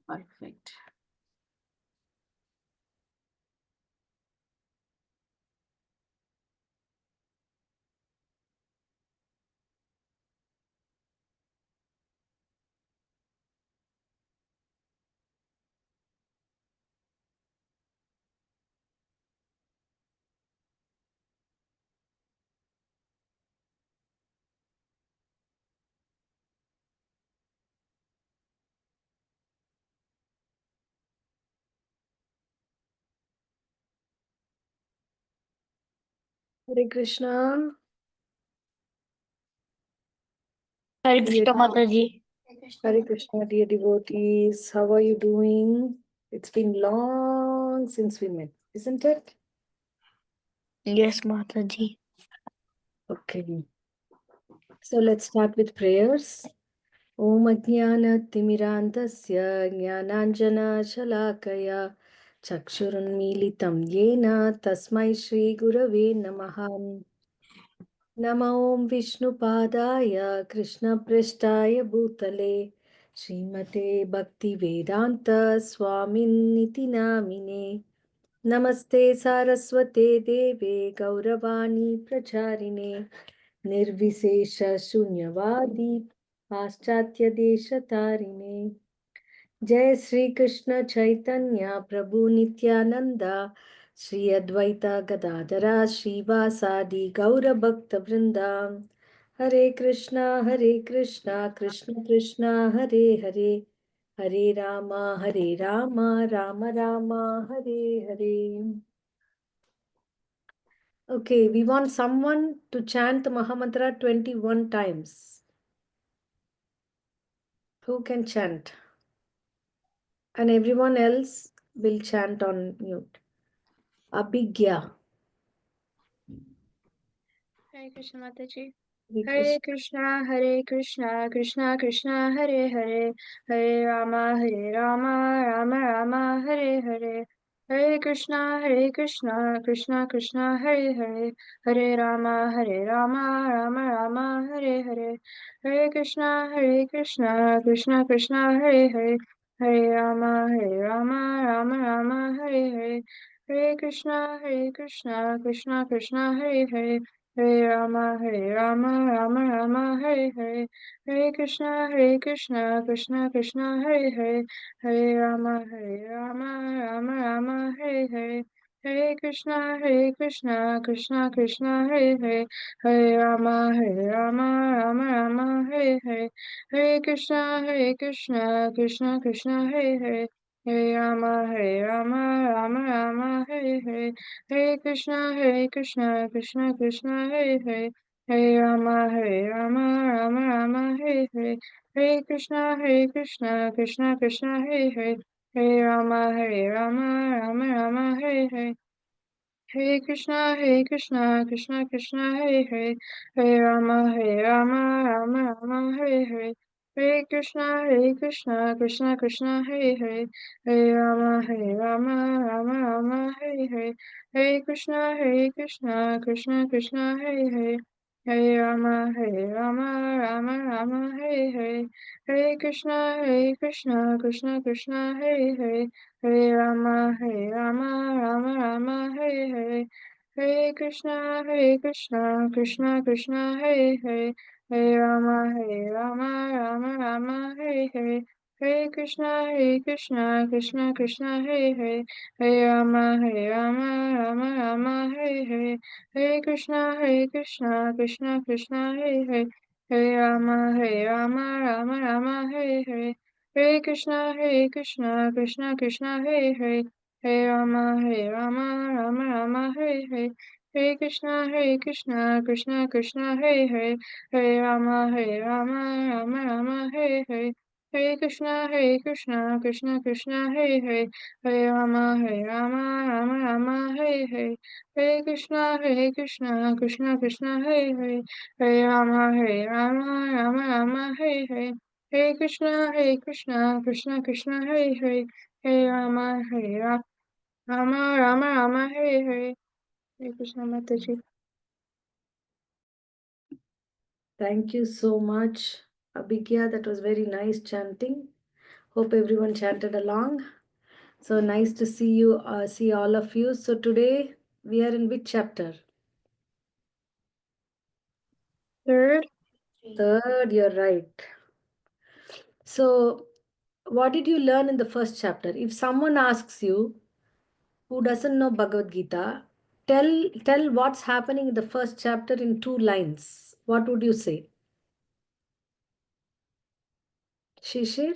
Perfect. Hare Krishna. Hare Krishna, Mataji. Hare Krishna, dear devotees. How are you doing? It's been long since we met, isn't it? Yes, Mataji. Okay. So let's start with prayers. Om Ajnana Timirandasya Jnananjana Shalakaya Chakshurunmilitam Yena Tasmai Shri Gurave Namaha. Namo Om Vishnupadaya Krishnaprishtaya Bhutale Srimate Bhaktivedanta Swaminiti Namine Namaste Saraswate Deve Gauravani Pracharine Nirvisesha Shunyavadi Paschatya Deshatarine Jai Sri Krishna Chaitanya Prabhu Nityananda Sri Advaita Gadadara Srivasadi Gaura Bhakta Vrinda Hare Krishna Krishna Krishna Hare Hare Hare Rama Rama Rama Hare Hare. Okay, we want someone to chant the Mahamantra 21 times. Who can chant? And everyone else will chant on mute. Abhigya. Hare Krishna, Mataji. Hare Hare Krishna, Krishna Krishna, Hare Hare, Hare Rama, Rama Rama, Hare Hare. Hare Krishna, Krishna Krishna, Hare Hare, Hare Rama, Rama Rama, Hare Hare. Hare Krishna, Krishna Krishna, Hare Hare, Hare Rama, Rama Rama, Hare Hare. Hare Krishna, Krishna Krishna, Hare Hare. Hare Rama, Rama Rama, Hare Hare. Hare Krishna, Krishna Krishna, Hare Hare. Hare Rama, Rama Rama, Hare Hare. Hare Krishna, Krishna Krishna, Hare Hare. Hare Rama, Rama Rama, Hare Hare. Hare Krishna, Krishna Krishna, Hare Hare. Hare Rama, Rama Rama, Hare Hare. Hare Krishna, Krishna Krishna, Hare Hare. Hare Rama, Rama Rama, Hare Hare. Hare Krishna, Krishna Krishna, Hare Hare. Hare Rama, Rama Rama, Hare Hare. Hare Krishna, Krishna Krishna, Hare Hare, Hare Rama, Rama Rama, Hare Hare. Hare Krishna, Krishna Krishna, Hare Hare, Hare Rama, Rama Rama, Hare Hare. Hare Krishna, Krishna Krishna, Hare Hare, Hare Rama, Rama Rama, Hare Hare. Hare Krishna, Krishna Krishna, Hare Hare. Hare Rama, Rama Rama, Hare Hare. Hare Krishna, Krishna Krishna, Hare Hare. Hare Rama, Rama Rama, Hare Hare. Hare Krishna, Krishna Krishna, Hare Hare. Hare Rama, Rama Rama, Hare Hare. Hare Krishna, Krishna Krishna, Hare Hare. Hare Rama, Rama Rama, Hare Hare. Hare Krishna, Krishna Krishna, Hare Hare. Hare Rama, Rama Rama, Hare Hare. Hare Krishna, Krishna Krishna, Hare Hare. Hare Rama, Rama Rama, Hare Hare. Hare Krishna, Krishna Krishna, Hare Hare. Hare Rama, Rama Rama, Hare Hare. Hare Krishna, Krishna Krishna, Hare Hare. Hare Rama, Rama Rama, Hare Hare. Hare Krishna, Krishna Krishna, Hare Hare. Hare Rama, Rama Rama, Hare Hare. Hare Krishna, Mataji. Thank you so much, Abhigya. That was very nice chanting. Hope everyone chanted along. So nice to see you, see all of you. So today we are in which chapter? Third. Third, you're right. So what did you learn in the first chapter? If someone asks you who doesn't know Bhagavad Gita, tell what's happening in the first chapter in 2 lines. What would you say? Shishir?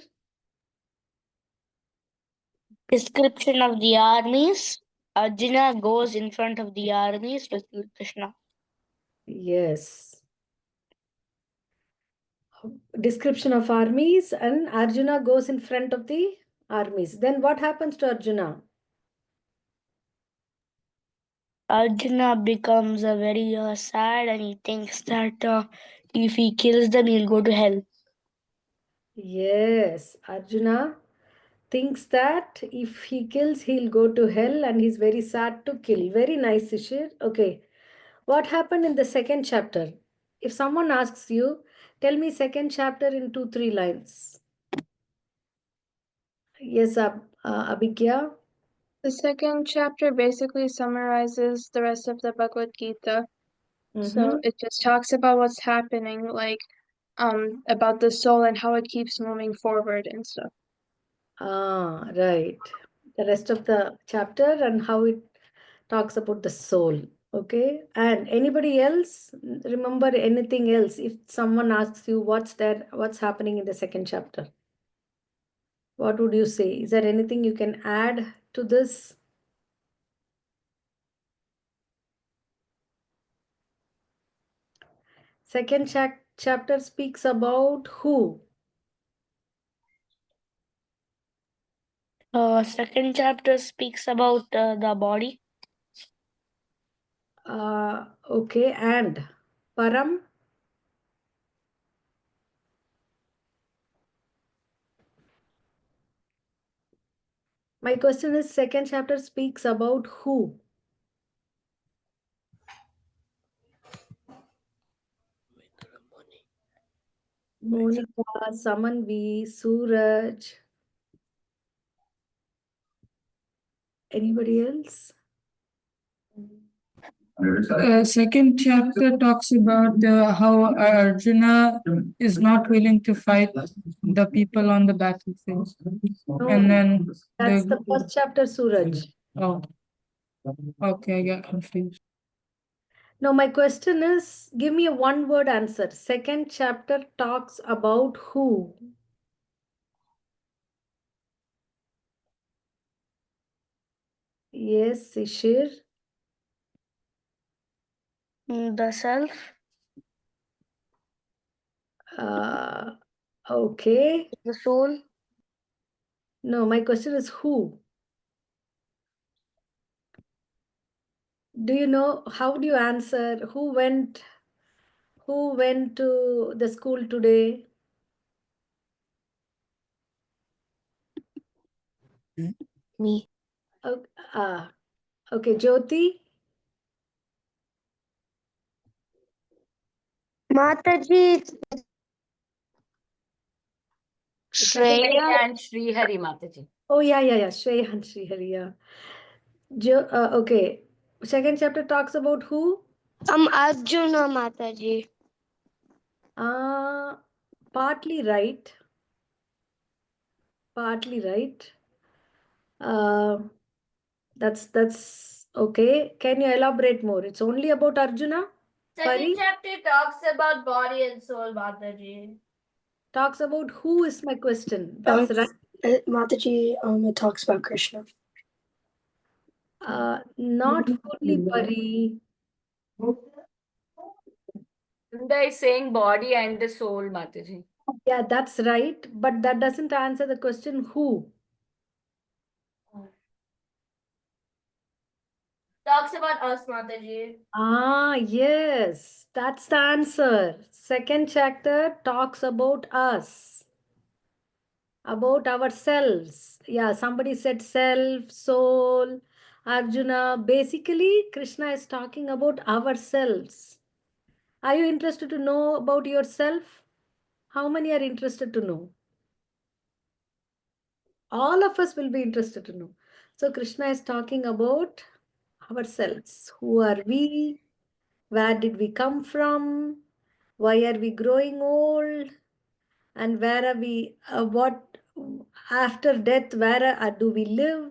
Description of the armies. Arjuna goes in front of the armies with Krishna. Yes. Description of armies, and Arjuna goes in front of the armies. Then what happens to Arjuna? Arjuna becomes very sad and he thinks that if he kills them, he'll go to hell. Yes, Arjuna thinks that if he kills, he'll go to hell, and he's very sad to kill. Very nice, Ishir. Okay. What happened in the second chapter? If someone asks you, tell me second chapter in 2, 3 lines. Yes, Abhigya. The second chapter basically summarizes the rest of the Bhagavad Gita. So it just talks about what's happening, like about the soul and how it keeps moving forward and stuff. Ah, right. The rest of the chapter and how it talks about the soul. Okay. And anybody else remember anything else? If someone asks you what's happening in the second chapter, what would you say? Is there anything you can add to this? Second chapter speaks about who? Second chapter speaks about the body. Okay, and Param? My question is second chapter speaks about who? Monica, Samanvi, Suraj. Anybody else? Second chapter talks about how Arjuna is not willing to fight the people on the battlefield. And then That's the first chapter, Suraj. Oh, okay, I got confused. Now, my question is give me a one word answer. Second chapter talks about who? Yes, Ishir. The self. Okay. The soul. No, my question is who? Do you know how do you answer? Who went to the school today? Me. Okay, okay, Jyoti. Mataji. Shreya and Srihari Mataji. Oh yeah. Shreya and Srihari, yeah. Okay. Second chapter talks about who? Arjuna Mataji. Partly right. Partly right. Uh, that's okay. Can you elaborate more? It's only about Arjuna? Second chapter talks about body and soul, Mataji. Talks about who is my question. That's right. Mataji, it talks about Krishna. Not fully Pari. Sunda is saying body and the soul, Mataji. Yeah, that's right. But that doesn't answer the question who. Talks about us, Mataji. Yes, that's the answer. Second chapter talks about us, about ourselves. Yeah, somebody said self, soul, Arjuna. Basically, Krishna is talking about ourselves. Are you interested to know about yourself? How many are interested to know? All of us will be interested to know. So Krishna is talking about ourselves. Who are we? Where did we come from? Why are we growing old? And where are we? What after death? Where do we live?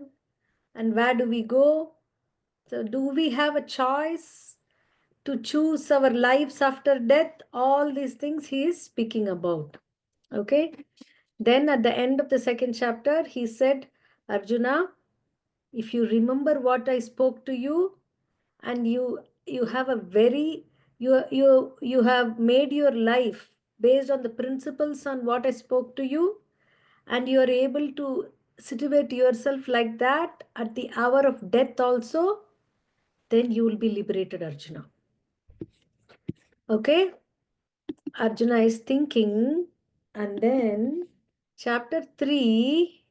And where do we go? So, do we have a choice to choose our lives after death? All these things he is speaking about. Okay. Then at the end of the second chapter, he said, Arjuna, if you remember what I spoke to you, and you have a very you have made your life based on the principles on what I spoke to you, and you are able to situate yourself like that at the hour of death also, then you will be liberated, Arjuna. Okay? Arjuna is thinking, and then chapter 3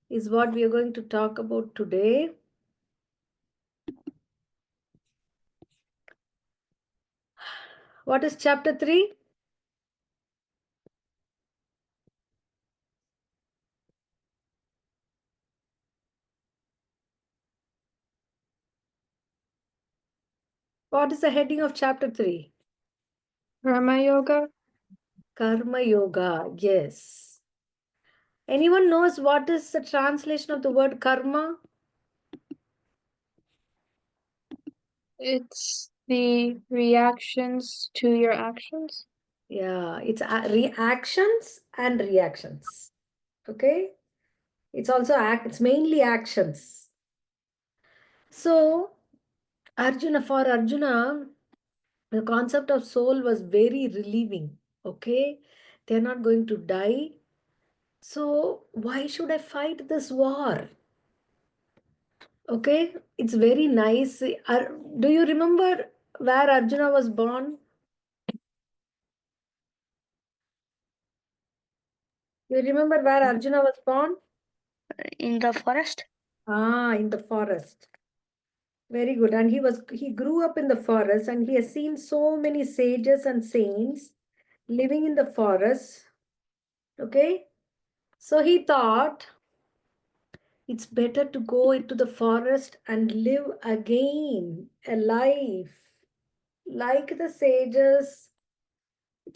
is what we are going to talk about today. What is chapter 3? What is the heading of chapter 3? Karma Yoga. Karma Yoga, yes. Anyone knows what is the translation of the word karma? It's the reactions to your actions. Yeah, it's reactions and reactions. Okay? It's also it's mainly actions. So, for Arjuna, the concept of soul was very relieving. Okay? They're not going to die. So, why should I fight this war? Okay, it's very nice. Do you remember where Arjuna was born? You remember where Arjuna was born? In the forest? In the forest. Very good. And he grew up in the forest, and he has seen so many sages and saints living in the forest. Okay? So he thought it's better to go into the forest and live again a life like the sages,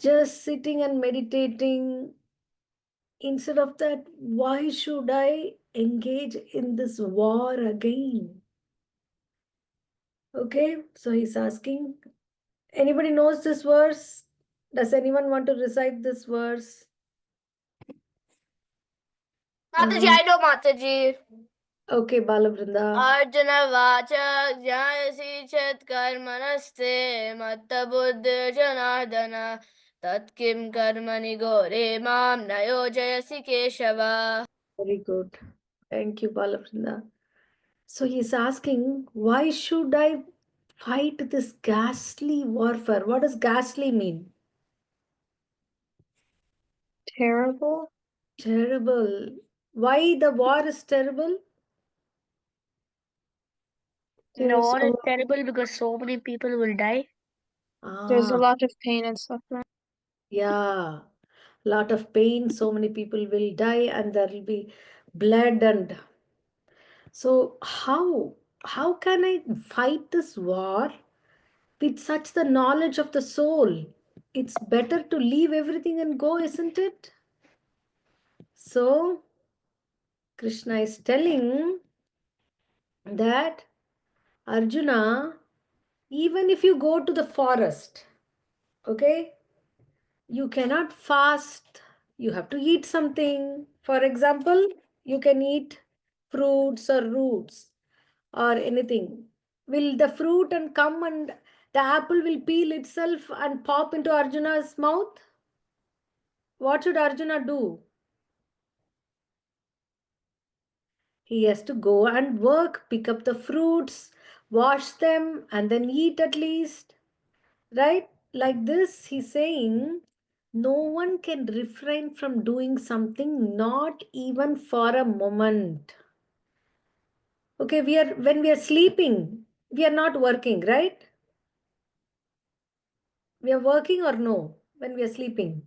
just sitting and meditating. Instead of that, why should I engage in this war again? Okay, so he's asking, anybody knows this verse? Does anyone want to recite this verse? Mataji, I know Mataji. Okay, Balabrinda. Arjuna vacha jnanasi chet karmanaste matta buddha janardana tat kim karmani gore mam nayo jayasi keshava. Very good. Thank you, Balabrinda. So he's asking, why should I fight this ghastly warfare? What does ghastly mean? Terrible. Terrible. Why the war is terrible? The There's war a, is terrible because so many people will die. there's a Ah, lot of pain and suffering. yeah. Lot of pain. So many people will die, and there will be blood. And so, how can I fight this war with such the knowledge of the soul? It's better to leave everything and go, isn't it? So, Krishna is telling that Arjuna, even if you go to the forest, okay, you cannot fast. You have to eat something. For example, you can eat fruits or roots or anything. Will the fruit and come and the apple will peel itself and pop into Arjuna's mouth? What should Arjuna do? He has to go and work, pick up the fruits, wash them, and then eat at least. Right? Like this, he's saying, no one can refrain from doing something, not even for a moment. Okay, when we are sleeping, we are not working, right? We are working or no when we are sleeping?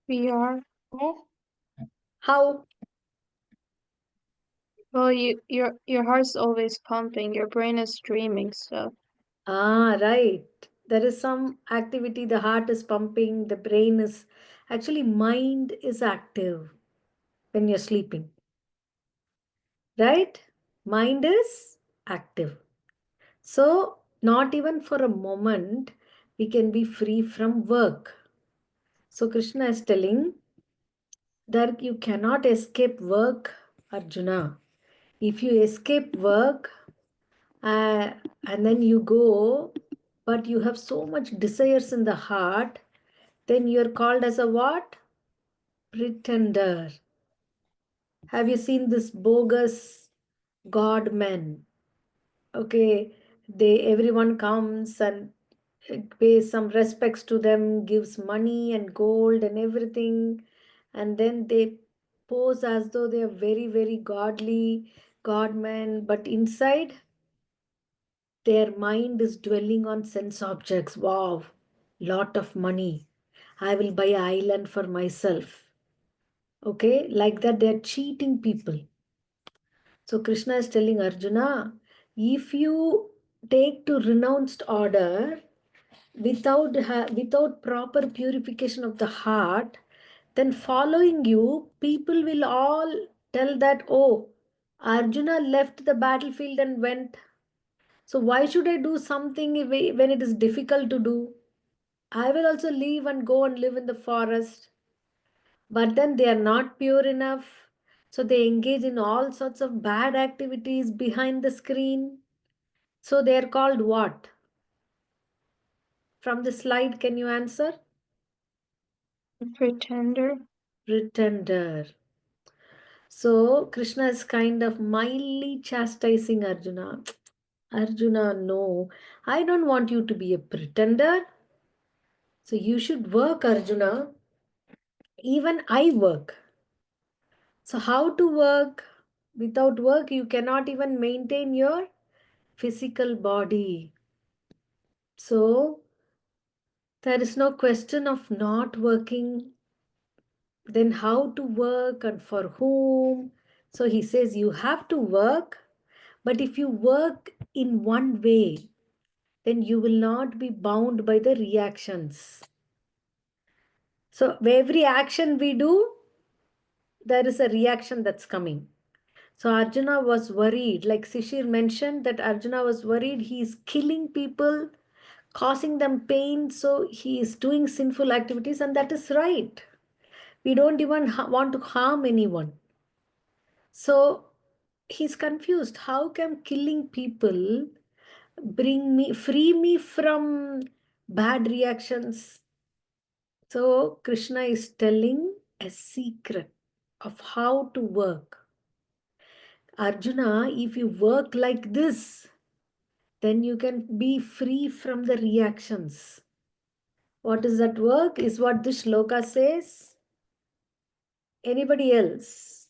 We are. No? How? Well, your heart's always pumping, your brain is dreaming stuff. Ah, right. There is some activity, the heart is pumping, the brain is actually, mind is active when you're sleeping, right? Mind is active. So, not even for a moment we can be free from work. So, Krishna is telling that you cannot escape work, Arjuna. If you escape work and then you go, but you have so much desires in the heart, then you're called as a what? Pretender. Have you seen this bogus god men? Okay, they everyone comes and pays some respects to them, gives money and gold and everything, and then they pose as though they are very, very godly god men, but inside their mind is dwelling on sense objects. Wow, lot of money. I will buy an island for myself. Okay, like that they are cheating people. So Krishna is telling Arjuna, if you take to renounced order without proper purification of the heart, then following you, people will all tell that, oh, Arjuna left the battlefield and went. So why should I do something when it is difficult to do? I will also leave and go and live in the forest. But then they are not pure enough. So they engage in all sorts of bad activities behind the screen. So they are called what? From the slide, can you answer? Pretender. Pretender. So Krishna is kind of mildly chastising Arjuna. Arjuna, no, I don't want you to be a pretender. So you should work, Arjuna. Even I work. So how to work? Without work, you cannot even maintain your physical body. So there is no question of not working. Then how to work and for whom? So he says you have to work, but if you work in one way, then you will not be bound by the reactions. So every action we do, there is a reaction that's coming. So Arjuna was worried, like Sishir mentioned that Arjuna was worried he is killing people, causing them pain, so he is doing sinful activities, and that is right. We don't even want to harm anyone. So he's confused. How can killing people free me from bad reactions? So Krishna is telling a secret of how to work. Arjuna, if you work like this, then you can be free from the reactions. What is that work? Is what this shloka says. Anybody else?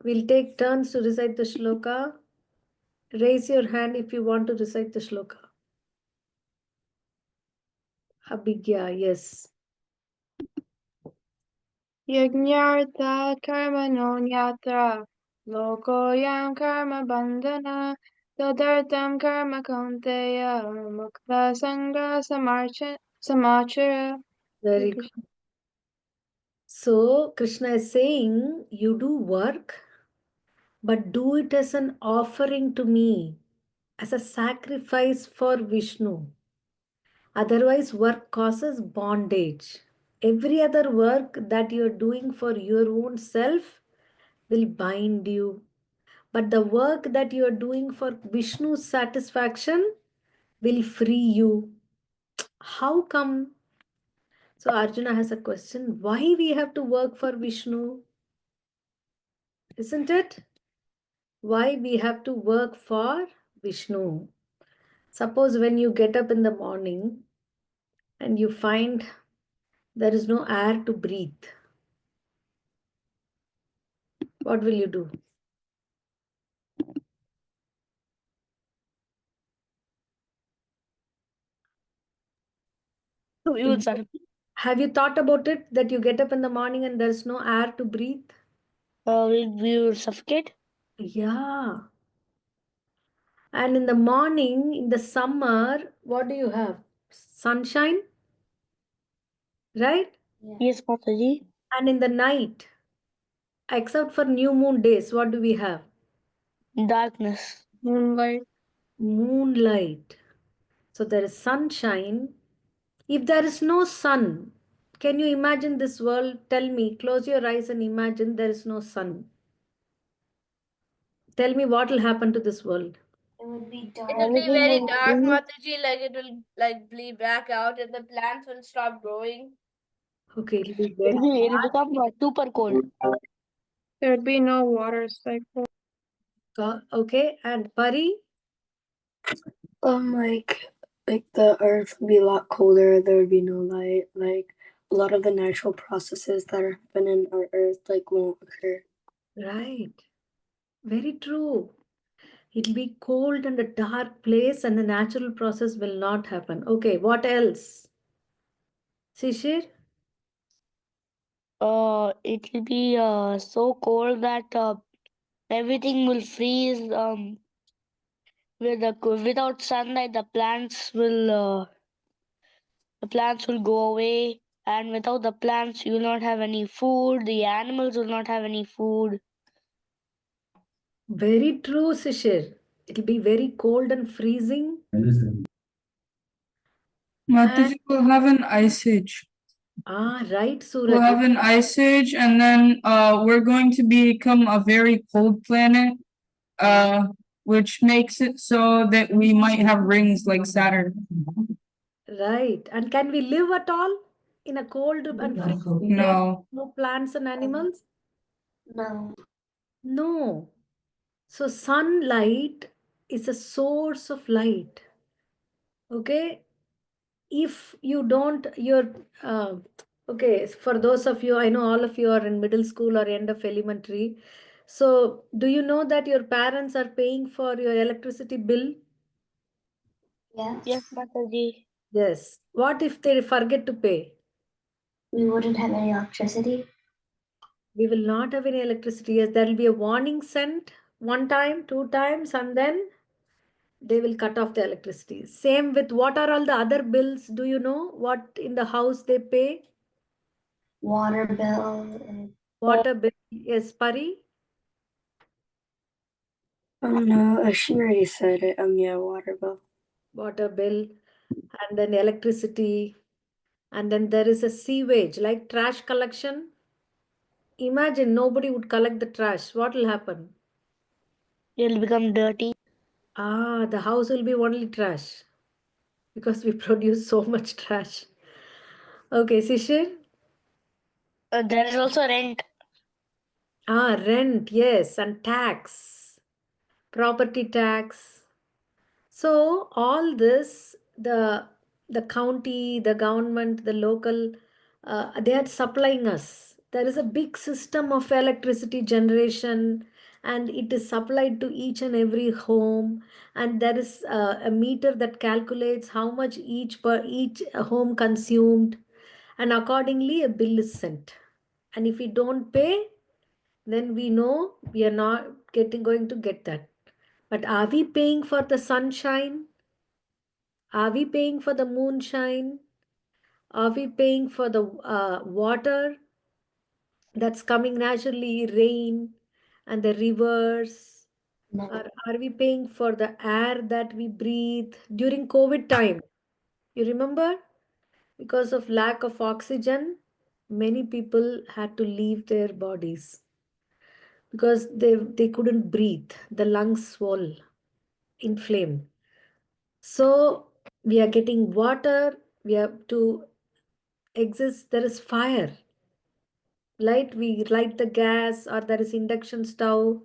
We'll take turns to recite the shloka. Raise your hand if you want to recite the shloka. Abhigya, yes. Yajñartha karmano nyatra lokoyam karma bandhana tadartam karma kaunteya mukta sangha samachara. Very good. So Krishna is saying, you do work, but do it as an offering to me, as a sacrifice for Vishnu. Otherwise, work causes bondage. Every other work that you're doing for your own self will bind you. But the work that you're doing for Vishnu's satisfaction will free you. How come? So Arjuna has a question. Why we have to work for Vishnu? Isn't it? Why we have to work for Vishnu? Suppose when you get up in the morning and you find there is no air to breathe, what will you do? So we would start. Have you thought about it that you get up in the morning and there's no air to breathe? We would suffocate. Yeah. And in the morning, in the summer, what do you have? Sunshine, right? Yes, Mataji. And in the night, except for new moon days, what do we have? Darkness. Moonlight. Moonlight. So there is sunshine. If there is no sun, can you imagine this world? Tell me, close your eyes and imagine there is no sun. Tell me what will happen to this world. It will be Everything very will dark, freeze. Mataji. Like it will like bleed back out, and the plants will stop growing. Okay, it'll be very It'll become super cold. There would be no water cycle. okay. And Pari, Like the earth would be a lot colder, there would be no light, like a lot of the natural processes that are happening on earth like won't occur. right? Very true. It'll be cold and a dark place, and the natural process will not happen. Okay, what else? Shishir? It'll be so cold that everything will freeze. Without sunlight, the plants will go away, and without the plants, you will not have any food. The animals will not have any food. Very true, Shishir. It'll be very cold and freezing. Mataji will have an ice age. Right, We'll Suraj. have an ice age, and then we're going to become a very cold planet, which makes it so that we might have rings like Saturn. Right. And can we live at all in a cold and freezing place? No. No plants and animals? No. No. So sunlight is a source of light. Okay. If you don't, you're okay. For those of you, I know all of you are in middle school or end of elementary. So do you know that your parents are paying for your electricity bill? Yes, Mataji. Yes. What if they forget to pay? We wouldn't have any electricity. We will not have any electricity. Yes, there will be a warning sent one time, two times, and then they will cut off the electricity. Same with what are all the other bills? Do you know what in the house they pay? Water bill and Water bill. Yes, Pari. oh no, she already said it. Yeah, water bill. Water bill, and then electricity, and then there is a sewage like trash collection. Imagine nobody would collect the trash. What will happen? It'll become dirty. The house will be only trash because we produce so much trash. Okay, Sishir. There is also rent. Rent, yes, and tax, property tax. So all this, the county, the government, the local, they are supplying us. There is a big system of electricity generation, and it is supplied to each and every home. And there is a meter that calculates how much each home consumed, and accordingly a bill is sent. And if we don't pay, then we know we are not going to get that. But are we paying for the sunshine? Are we paying for the moonshine? Are we paying for the water that's coming naturally, rain and the rivers? No. Are we paying for the air that we breathe during COVID time? You remember? Because of lack of oxygen, many people had to leave their bodies because they couldn't breathe. The lungs swell, inflamed. So we are getting water. We have to exist. There is fire. We light the gas, or there is induction stove,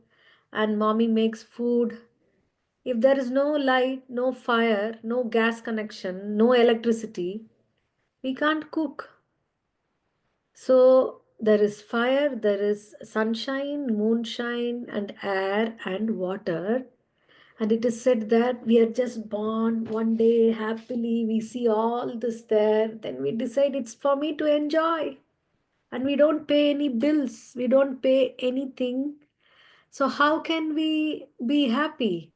and mommy makes food. If there is no light, no fire, no gas connection, no electricity, we can't cook. So there is fire, there is sunshine, moonshine, and air and water. And it is said that we are just born one day happily, we see all this there, then we decide it's for me to enjoy. And we don't pay any bills, we don't pay anything. So how can we be happy?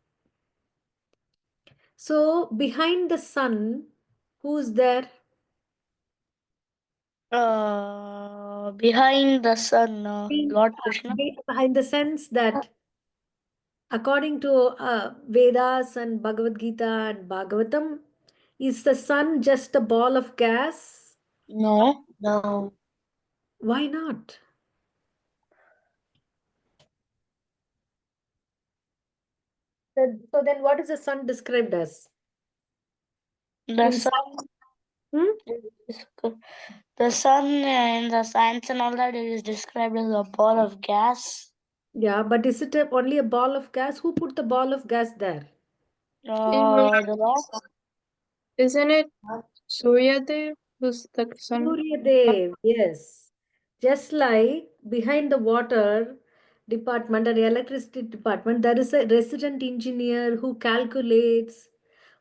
So behind the sun, who's there? Behind the sun, Be- Lord Krishna. In the sense that according to Vedas and Bhagavad Gita and Bhagavatam, is the sun just a ball of gas? No. No. Why not? So then what is the sun described as? The In sun. Hmm? The sun and the science and all that is described as a ball of gas. Yeah, but is it only a ball of gas? Who put the ball of gas there? The Lord. Isn't it Suryadev who's the sun? Surya Dev, yes. Just like behind the water department or electricity department, there is a resident engineer who calculates,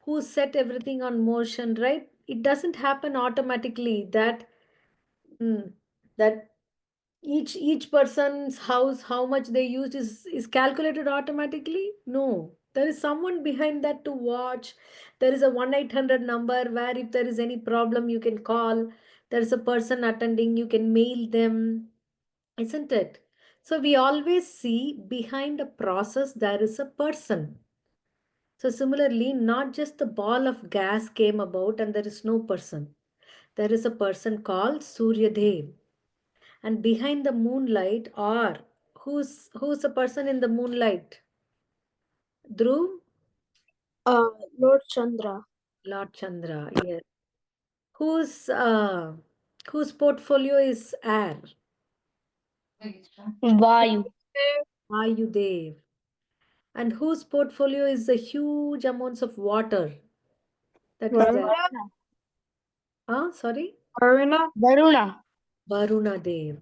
who set everything on motion, right? It doesn't happen automatically that that each person's house how much they use is calculated automatically. No, there is someone behind that to watch. There is a 1-800 number where if there is any problem you can call. There is a person attending, you can mail them, isn't it? So we always see behind a process there is a person. So similarly, not just the ball of gas came about and there is no person. There is a person called Surya Dev, and behind the moonlight, or who's the person in the moonlight? Dhruv? Lord Chandra. Lord Chandra, yes. Whose whose portfolio is air? Vayu. Ayudev. And whose portfolio is the huge amounts of water that is there? Sorry? Varuna, Varuna. Varuna Dev,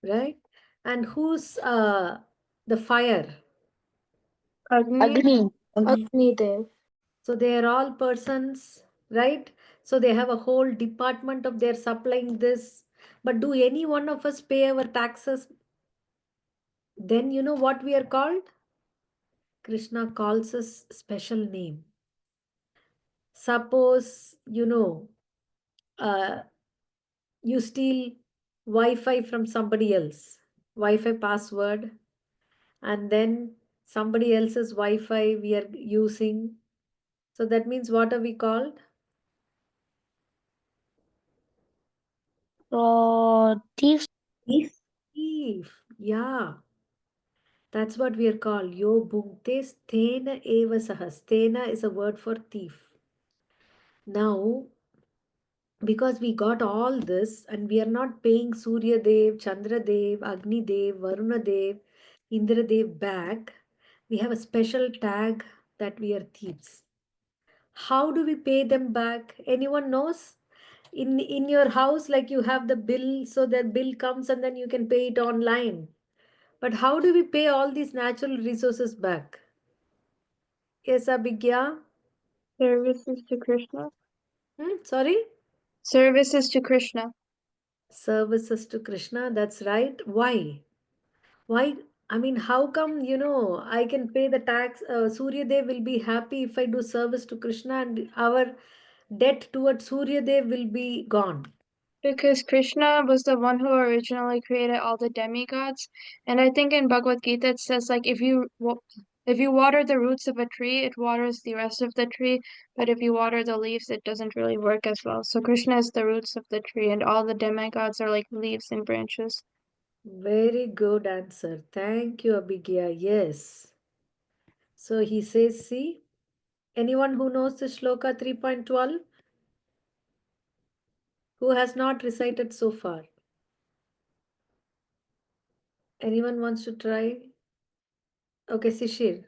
right? And who's the fire? Agni, Agni. Agni Dev. So they are all persons, right? So they have a whole department of their supplying this. But do any one of us pay our taxes? Then you know what we are called? Krishna calls us special name. Suppose, uh, you steal Wi-Fi from somebody else, Wi-Fi password, and then somebody else's Wi-Fi we are using. So that means what are we called? Thief. Thief. Thief. Yeah. That's what we are called. Yo bhukte sthena eva saha. Sthena is a word for thief. Now, because we got all this and we are not paying Surya Dev, Chandra Dev, Agni Dev, Varuna Dev, Indra Dev back, we have a special tag that we are thieves. How do we pay them back? Anyone knows? In your house, like you have the bill, so that bill comes and then you can pay it online. But how do we pay all these natural resources back? Yes, Abhigya? services to Krishna. Sorry? Services to Krishna. Services to Krishna, that's right. Why? Why? I mean, how come, I can pay the tax? Surya Dev will be happy if I do service to Krishna and our debt towards Surya Dev will be gone. Because Krishna was the one who originally created all the demigods, and I think in Bhagavad Gita it says like if you water the roots of a tree, it waters the rest of the tree, but if you water the leaves, it doesn't really work as well. So Krishna is the roots of the tree, and all the demigods are like leaves and branches. Very good answer. Thank you, Abhigya. Yes. So he says, see, anyone who knows the shloka 3.12? Who has not recited so far? Anyone wants to try? Okay, Sishir.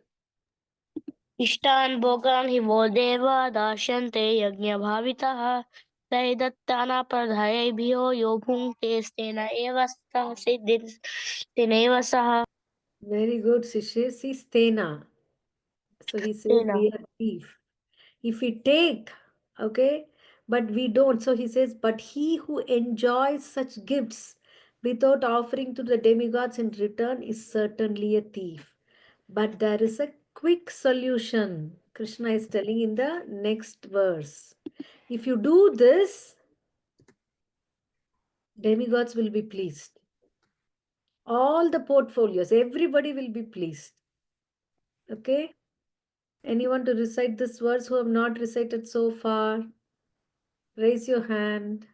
इष्टान् भोगान् हि वो देवा दास्यन्ते यज्ञभावितः स दत्तानाप्रधायैभ्यो यो भुङ्क्ते तेनैव सः Very good, Sishir. See, stena. So he says तेन we are thief. If we take, okay, but we don't. So he says, but he who enjoys such gifts without offering to the demigods in return is certainly a thief. But there is a quick solution. Krishna is telling in the next verse. If you do this, demigods will be pleased. All the portfolios, everybody will be pleased. Okay? Anyone to recite this verse who have not recited so far? Raise your hand.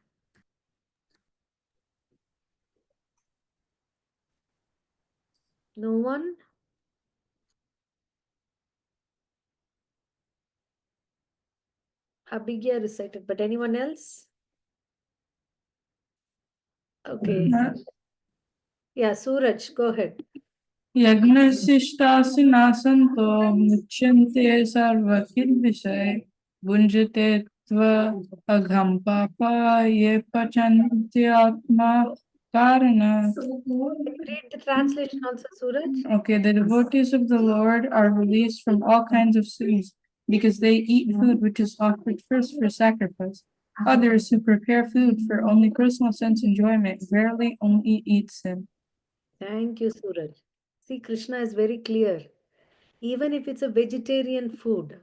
No one? Abhigya recited, but anyone else? Okay. Yeah, Suraj, go ahead. यज्ञशिष्टासि नासन्तो मुच्यन्ते सर्वकिल्बिषये भुञ्जते त्व अघं पापा ये पचन्त्यात्मा कारणात्. Read the translation also, Suraj. Okay, the devotees of the Lord are released from all kinds of sins because they eat food which is offered first for sacrifice. Others who prepare food for only personal sense enjoyment verily only eat sin. Thank you, Suraj. See, Krishna is very clear. Even if it's a vegetarian food,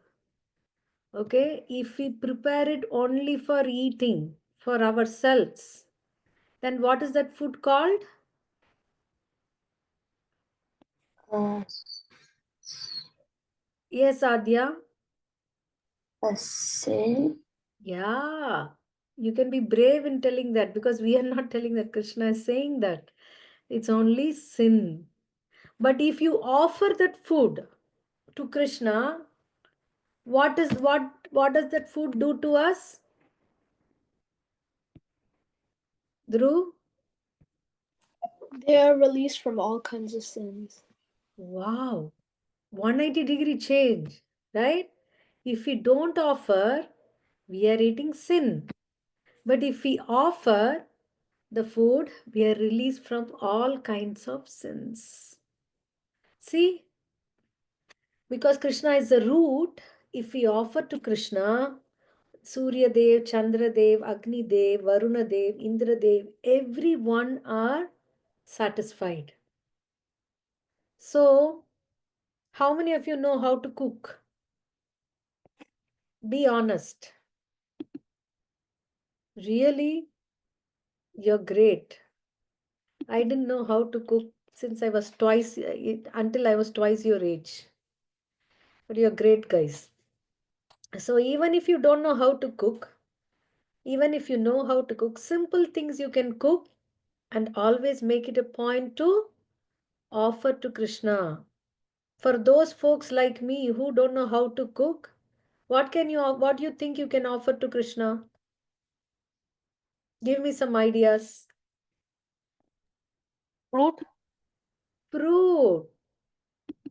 okay, if we prepare it only for eating, for ourselves, then what is that food called? Yes, Adya. A sin? Yeah. You can be brave in telling that because we are not telling that. Krishna is saying that. It's only sin. But if you offer that food to Krishna, what does that food do to us? Dhruv? They are released from all kinds of sins. Wow. 180-degree change, right? If we don't offer, we are eating sin. But if we offer the food, we are released from all kinds of sins. See, because Krishna is the root, if we offer to Krishna, Surya Dev, Chandra Dev, Agni Dev, Varuna Dev, Indra Dev, everyone are satisfied. So, how many of you know how to cook? Be honest. Really, you're great. I didn't know how to cook since I was twice, until I was twice your age. But you're great, guys. So, even if you don't know how to cook, even if you know how to cook, simple things you can cook and always make it a point to offer to Krishna. For those folks like me who don't know how to cook, what do you think you can offer to Krishna? Give me some ideas. Fruit? Fruit.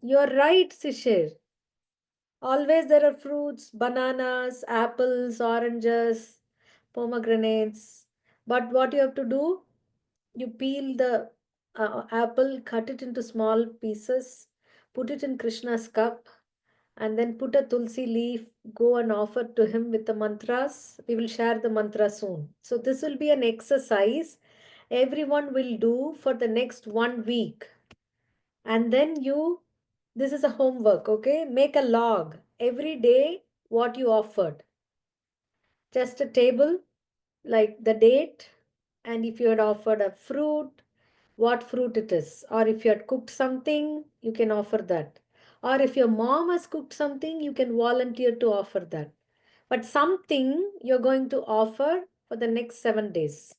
You're right, Sishir. Always there are fruits, bananas, apples, oranges, pomegranates. But what you have to do, you peel the apple, cut it into small pieces, put it in Krishna's cup, and then put a tulsi leaf, go and offer to him with the mantras. We will share the mantra soon. So this will be an exercise everyone will do for the next 1 week. And then this is a homework, okay? Make a log every day what you offered. Just a table like the date, and if you had offered a fruit, what fruit it is. Or if you had cooked something, you can offer that. Or if your mom has cooked something, you can volunteer to offer that. But something you're going to offer for the next 7 days.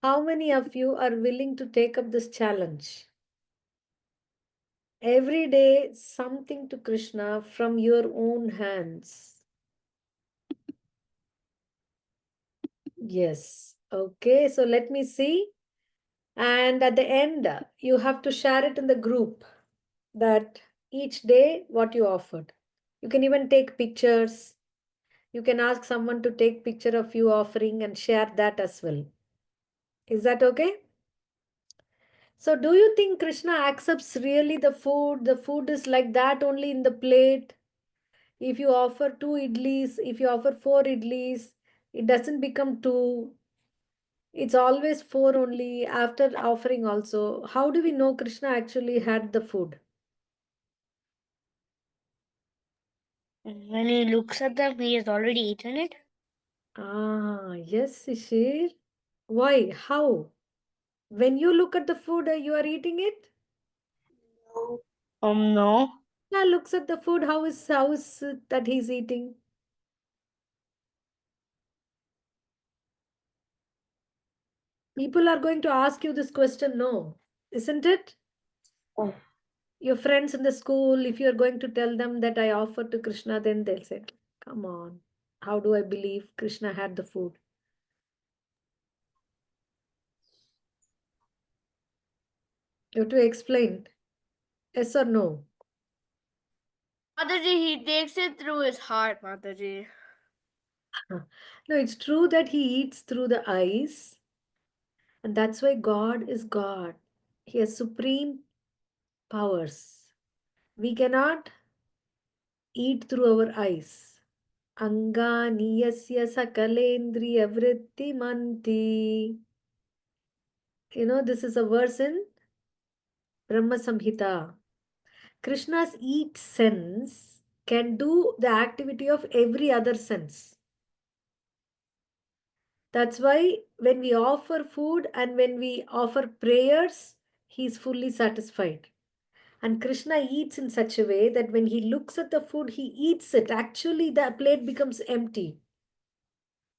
How many of you are willing to take up this challenge? Every day, something to Krishna from your own hands. Yes. Okay, so let me see. And at the end, you have to share it in the group that each day what you offered. You can even take pictures. You can ask someone to take picture of you offering and share that as well. Is that okay? So do you think Krishna accepts really the food? The food is like that only in the plate. If you offer 2 idlis, if you offer 4 idlis, it doesn't become 2. It's always 4 only after offering also. How do we know Krishna actually had the food? When he looks at them, he has already eaten it. Ah, yes, Shishir. Why? How? When you look at the food, you are eating it? No. Now looks at the food, how is it that he's eating? People are going to ask you this question, no, isn't it? Oh. Your friends in the school, if you're going to tell them that I offered to Krishna, then they'll say, come on, how do I believe Krishna had the food? You have to explain, yes or no? Mataji, he takes it through his heart, Mataji. No, it's true that he eats through the eyes, and that's why God is God. He has supreme powers. We cannot eat through our eyes. Anganiyasya sakalendriya vrittimanti. You know, this is a verse in Brahma Samhita. Krishna's eat sense can do the activity of every other sense. That's why when we offer food and when we offer prayers, he is fully satisfied. And Krishna eats in such a way that when he looks at the food, he eats it. Actually, the plate becomes empty.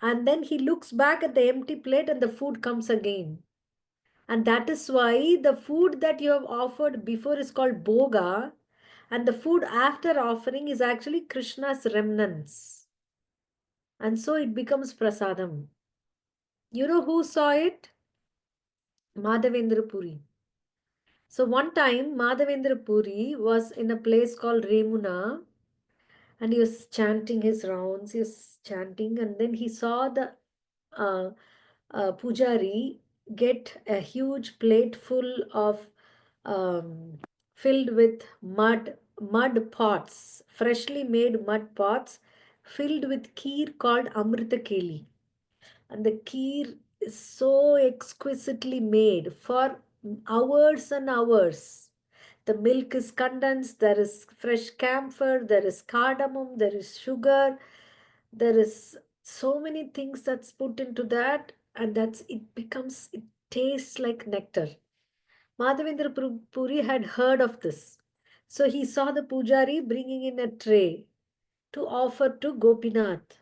And then he looks back at the empty plate and the food comes again. And that is why the food that you have offered before is called Bhoga, and the food after offering is actually Krishna's remnants. And so it becomes prasadam. You know who saw it? Madhavendra Puri. So one time Madhavendra Puri was in a place called Remuna and he was chanting his rounds. He was chanting and then he saw the uh, pujari get a huge plate full of filled with mud pots, freshly made mud pots filled with kheer called Amrita Keli. And the kheer is so exquisitely made for hours and hours. The milk is condensed, there is fresh camphor, there is cardamom, there is sugar, there is so many things that's put into that, and it tastes like nectar. Madhavendra Puri had heard of this. So he saw the pujari bringing in a tray to offer to Gopinath.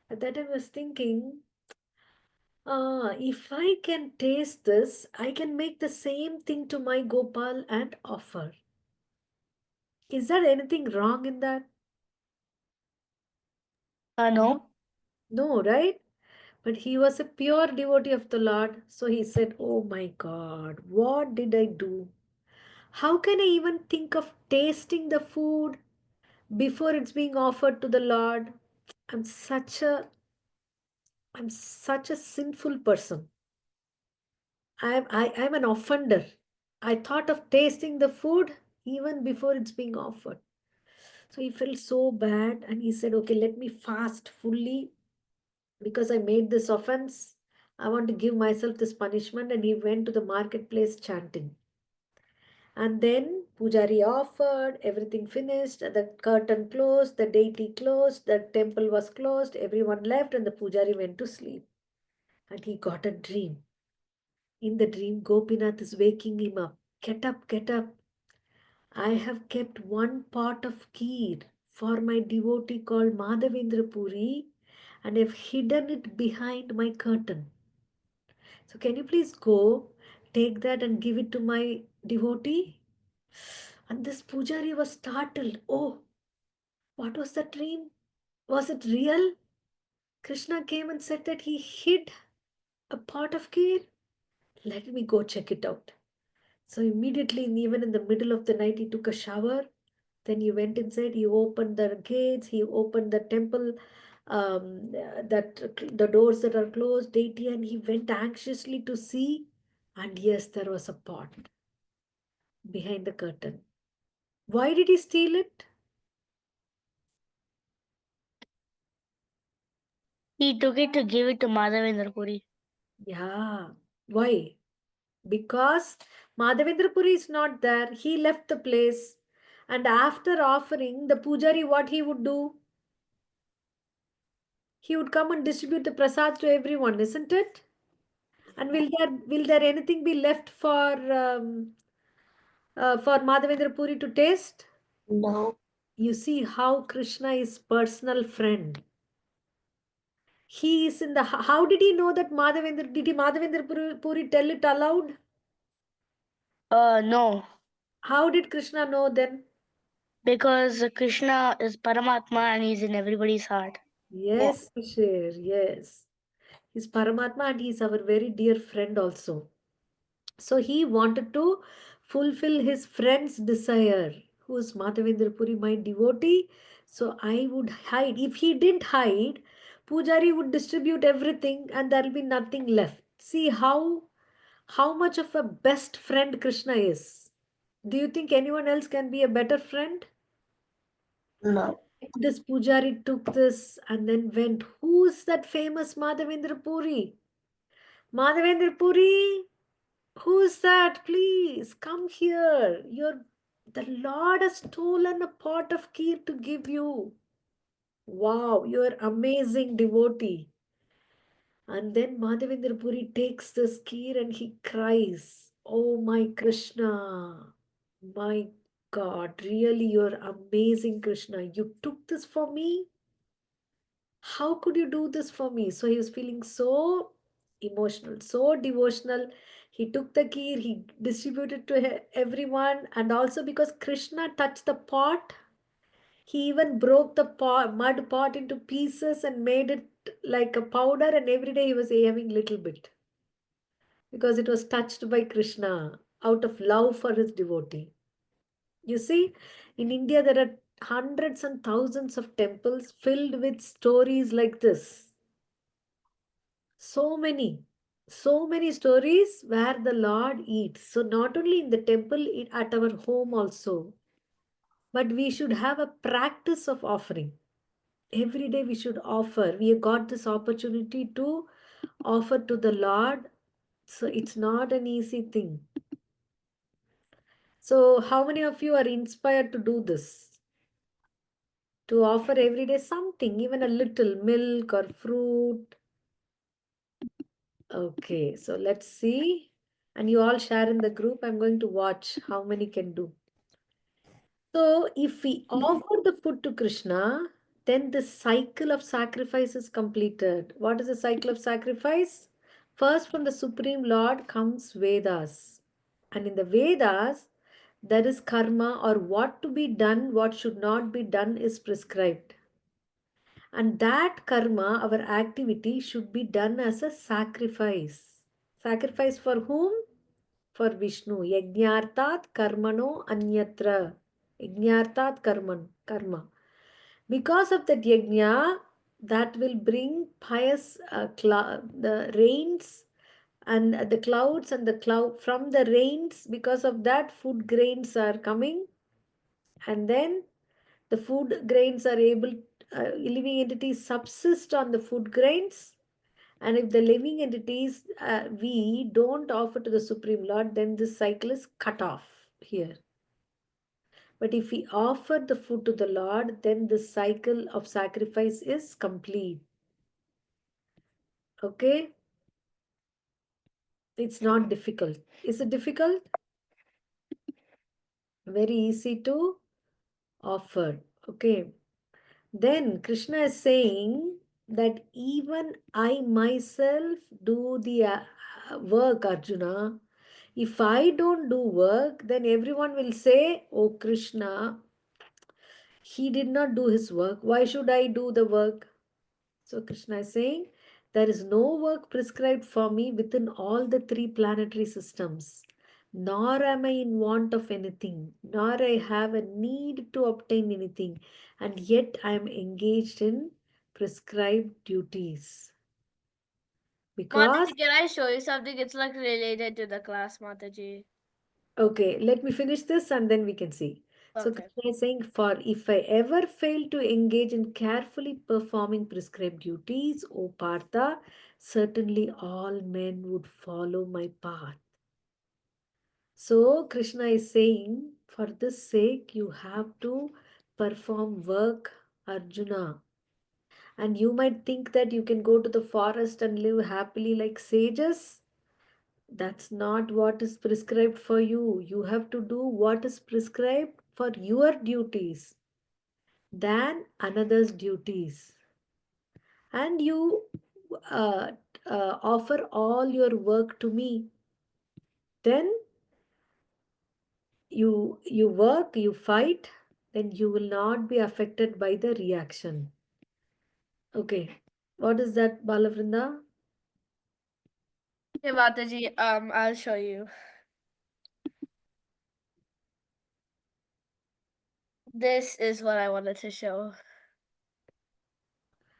At that time I was thinking, if I can taste this, I can make the same thing to my Gopal and offer. Is there anything wrong in that? No. No, right? But he was a pure devotee of the Lord. So he said, oh my God, what did I do? How can I even think of tasting the food before it's being offered to the Lord? I'm such a I'm such a sinful person. I'm an offender. I thought of tasting the food even before it's being offered. So he felt so bad and he said, okay, let me fast fully because I made this offense. I want to give myself this punishment. And he went to the marketplace chanting. And then Pujari offered, everything finished, and the curtain closed, the deity closed, the temple was closed, everyone left, and the Pujari went to sleep. And he got a dream. In the dream, Gopinath is waking him up. Get up, get up. I have kept one pot of kheer for my devotee called Madhavendra Puri and have hidden it behind my curtain. So can you please go, take that and give it to my devotee? And this pujari was startled. Oh, what was the dream? Was it real? Krishna came and said that he hid a pot of kheer. Let me go check it out. So immediately, even in the middle of the night, he took a shower. Then he went inside, he opened the gates, he opened the temple, the doors that are closed, deity, and he went anxiously to see. And yes, there was a pot behind the curtain. Why did he steal it? He took it to give it to Madhavendra Puri. Yeah. Why? Because Madhavendra Puri is not there. He left the place. And after offering, the pujari, what he would do? He would come and distribute the prasad to everyone, isn't it? And will there anything be left for Madhavendra Puri to taste? No. You see how Krishna is personal friend. He is in the. How did he know that Madhavendra? Did he Madhavendra Puri tell it aloud? No, How did Krishna know then? because Krishna is Paramatma and he's in everybody's heart. Yes, Shir, yes. He's Paramatma and he's our very dear friend also. So he wanted to fulfill his friend's desire. Who is Madhavendra Puri, my devotee? So I would hide. If he didn't hide, Pujari would distribute everything and there will be nothing left. See how much of a best friend Krishna is. Do you think anyone else can be a better friend? No. This Pujari took this and then went. Who's that famous Madhavendra Puri? Madhavendra Puri, who's that? Please come here. The Lord has stolen a pot of kheer to give you. Wow, you're amazing devotee. And then Madhavendra Puri takes this kheer and he cries, "Oh my Krishna, my God, really you're amazing, Krishna. You took this for me? How could you do this for me?" So he was feeling so emotional, so devotional. He took the kheer, he distributed to everyone, and also because Krishna touched the pot, he even broke the mud pot into pieces and made it like a powder, and every day he was having little bit because it was touched by Krishna out of love for his devotee. You see, in India there are hundreds and thousands of temples filled with stories like this. So many stories where the Lord eats. So not only in the temple, at our home also. But we should have a practice of offering. Every day we should offer. We have got this opportunity to offer to the Lord. So it's not an easy thing. So how many of you are inspired to do this? To offer every day something, even a little milk or fruit. Okay, so let's see. And you all share in the group. I'm going to watch how many can do. So if we offer the food to Krishna, then the cycle of sacrifice is completed. What is the cycle of sacrifice? First, from the Supreme Lord comes Vedas. And in the Vedas, there is karma, or what to be done, what should not be done is prescribed. And that karma, our activity, should be done as a sacrifice. Sacrifice for whom? For Vishnu. Yajnartat karmano anyatra. Yajnartat karma. Because of that yajna, that will bring pious the rains and the clouds and the cloud from the rains. Because of that, food grains are coming, and then the food grains are able, living entities subsist on the food grains. And if the living entities, we don't offer to the Supreme Lord, then this cycle is cut off here. But if we offer the food to the Lord, then the cycle of sacrifice is complete. Okay? It's not difficult. Is it difficult? Very easy to offer. Okay. Then Krishna is saying that even I myself do the work, Arjuna. If I don't do work, then everyone will say, "Oh, Krishna, he did not do his work. Why should I do the work?" So Krishna is saying, there is no work prescribed for me within all the three planetary systems. Nor am I in want of anything, nor I have a need to obtain anything, and yet I am engaged in prescribed duties. Because, Mataji, can I show you something? It's like related to the class, Mataji. okay, let me finish this and then we can see. So Okay. Krishna is saying, for if I ever fail to engage in carefully performing prescribed duties, O Partha, certainly all men would follow my path. So Krishna is saying, For this sake, you have to perform work, Arjuna. And you might think that you can go to the forest and live happily like sages. That's not what is prescribed for you. You have to do what is prescribed for your duties than another's duties. And you uh, offer all your work to me. Then you work, you fight, then you will not be affected by the reaction. Okay. What is that, Balavrinda? Hey, Mataji, I'll show you. This is what I wanted to show.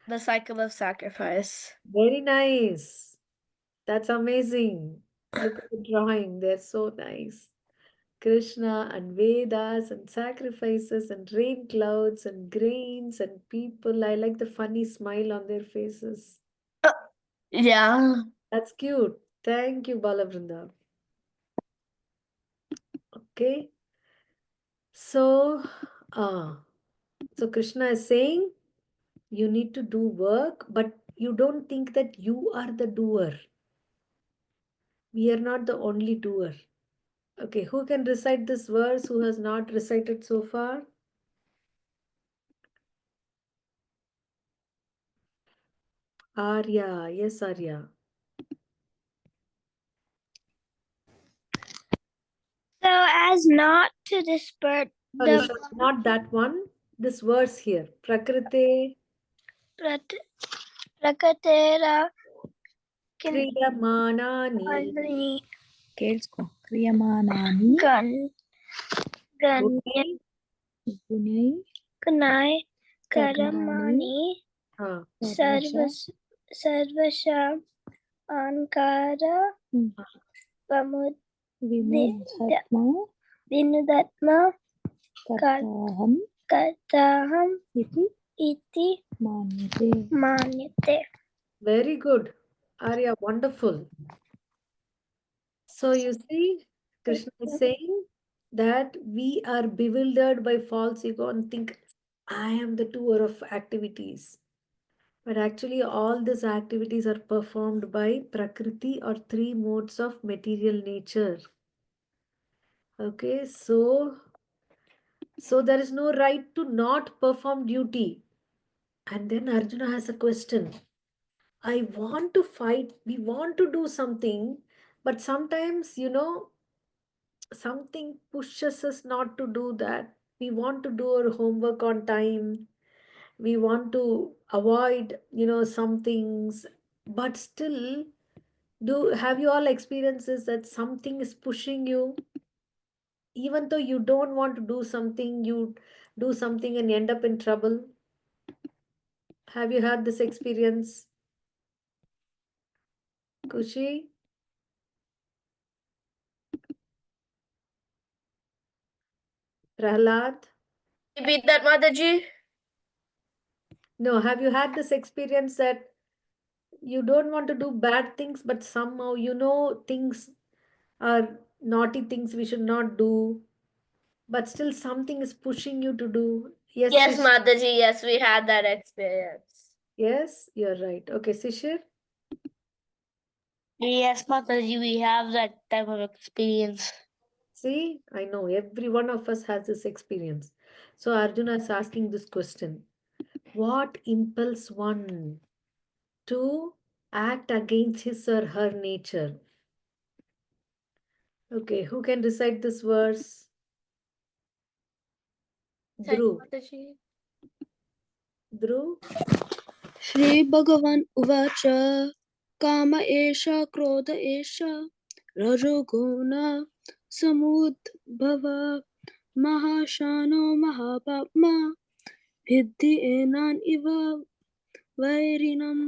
The cycle of sacrifice. Very nice. That's amazing. Look at the drawing. They're so nice. Krishna and Vedas and sacrifices and rain clouds and grains and people. I like the funny smile on their faces. Yeah. That's cute. Thank you, Balavrinda. Okay. So, so Krishna is saying you need to do work, but you don't think that you are the doer. We are not the only doer. Okay, who can recite this verse? Who has not recited so far? Arya. Yes, Arya. So as not to disperse Sorry, the sorry, not that one. This verse here. Prakrite prakatera kriyamanani ಕೇಳಿಸ್ಕೊ ಕ್ರಿಯಮಾನಾನಿ gunai. ಗುಣೈ Kanai ಕರ್ಮಾಣಿ Karamani ಸರ್ವಶ Sarvasha Ankara ವಿಮುಧಾತ್ಮ Vinudatma ಕರ್ತಾಹಂ Kataham ಇತಿ Iti ಮಾನ್ಯತೆ. Manyate. Very good. Arya, wonderful. So you see, Krishna is saying that we are bewildered by false ego and think, I am the doer of activities. But actually, all these activities are performed by Prakriti or three modes of material nature. Okay, so there is no right to not perform duty. And then Arjuna has a question. I want to fight, we want to do something, but sometimes, something pushes us not to do that. We want to do our homework on time. We want to avoid, some things, but still, have you all experiences that something is pushing you? Even though you don't want to do something, you do something and end up in trouble. Have you had this experience? Kushi? Prahlad? Repeat that, Mataji. No, have you had this experience that you don't want to do bad things, but somehow things are naughty things we should not do, but still something is pushing you to do? Yes, Yes, Shish- Mataji. Yes, we had that experience. Yes, you're right. Okay, Sishir? Yes, Mataji, we have that type of experience. See, I know every one of us has this experience. So Arjuna is asking this question. What impels one to act against his or her nature? Okay, who can recite this verse? Dhruv. Mataji. Dhruv? श्रीभगवान् उवाच काम एष क्रोध एष रजोगुण समुद्भव महाशानो महापाप्मा भिद्धि एनान् इव वैरिणम्.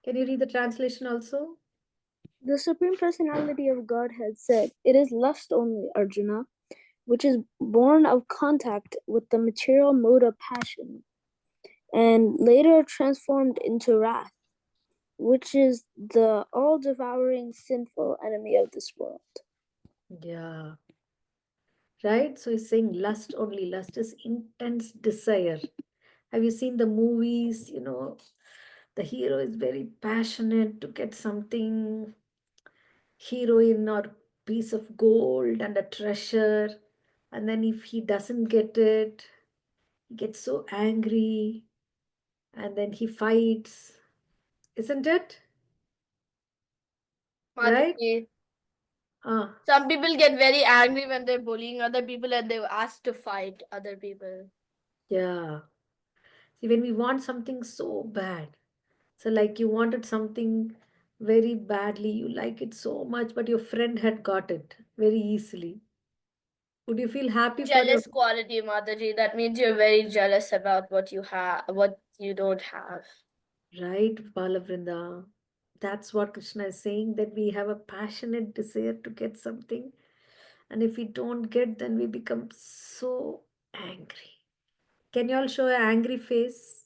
Can you read the translation also? The Supreme Personality of Godhead said, "It is lust only, Arjuna, which is born of contact with the material mode of passion, and later transformed into wrath, which is the all-devouring sinful enemy of this world." Yeah. right? So he's saying lust only. Lust is intense desire. Have you seen the movies? The hero is very passionate to get something, heroine or piece of gold and a treasure. And then if he doesn't get it, he gets so angry and then he fights. Isn't it? Right? Mataji. Ah, Some people get very angry when they're bullying other people and they ask to fight other people. yeah. See, when we want something so bad, so like you wanted something very badly, you like it so much, but your friend had got it very easily. Would you feel happy for your Jealous quality, Mataji. That means you're very jealous about what you have, what you don't have. right, Balavrinda? That's what Krishna is saying, that we have a passionate desire to get something, and if we don't get, then we become so angry. Can you all show an angry face?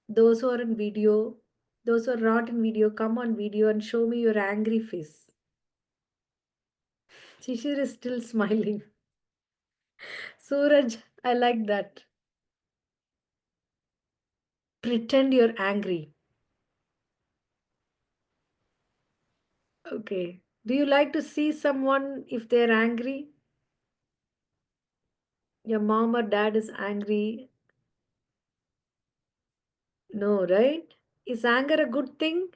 Those who are in video, those who are not in video, come on video and show me your angry face. Shishir is still smiling. Suraj, I like that. Pretend you're angry. Okay. Do you like to see someone if they're angry? Your mom or dad is angry? No, right? Is anger a good thing?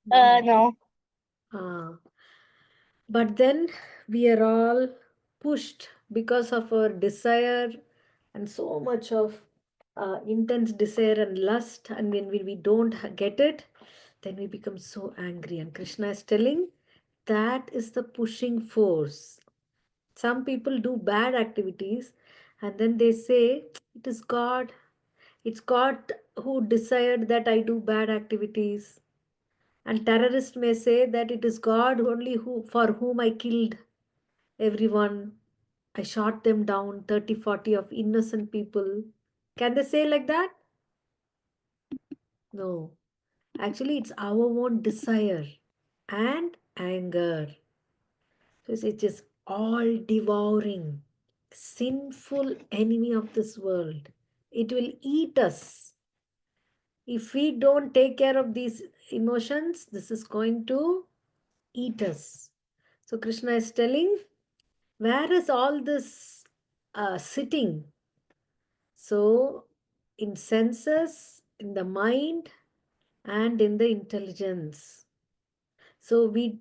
No. No. Ah. But then we are all pushed because of our desire and so much of intense desire and lust. And when we don't get it, then we become so angry. And Krishna is telling that is the pushing force. Some people do bad activities and then they say, it is God. It's God who desired that I do bad activities. And terrorists may say that it is God only who for whom I killed everyone. I shot them down, 30, 40 of innocent people. Can they say like that? No. Actually, it's our own desire and anger. So it is all devouring, sinful enemy of this world. It will eat us. If we don't take care of these emotions, this is going to eat us. So Krishna is telling, where is all this sitting? So in senses, in the mind, and in the intelligence. So we